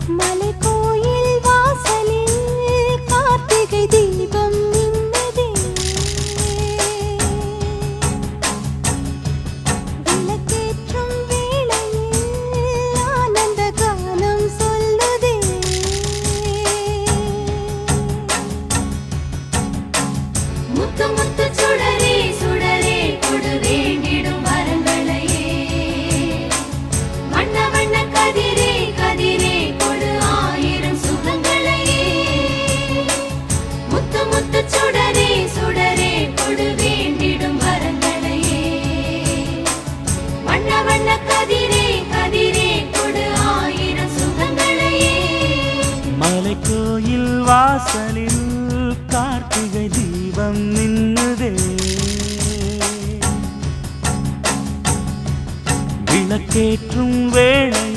மலைக்கோயில் வாசலில் கார்த்திகை தீபம் மின்னுதே. விளக்கேற்றும் வேளையில் ஆனந்த கானம் சொல்லுதே. முத்து முத்து சுடரே சுடரே கொடு வேண்டிடும் வரங்களையே. வண்ண வண்ண கதிரே கதிரே கொடு ஆயிரம் சுகங்களையே. முத்து முத்து சுடரே சுடரே கொடு வேண்டிடும் வரங்களையே. வண்ண வண்ண கதிரே கதிரே கொடு ஆயிரம் சுகங்களையே. மலைக்கோயில் வாசலில் கார்த்திகை தீபம் மின்னுதே. விளக்கேற்றும் வேளை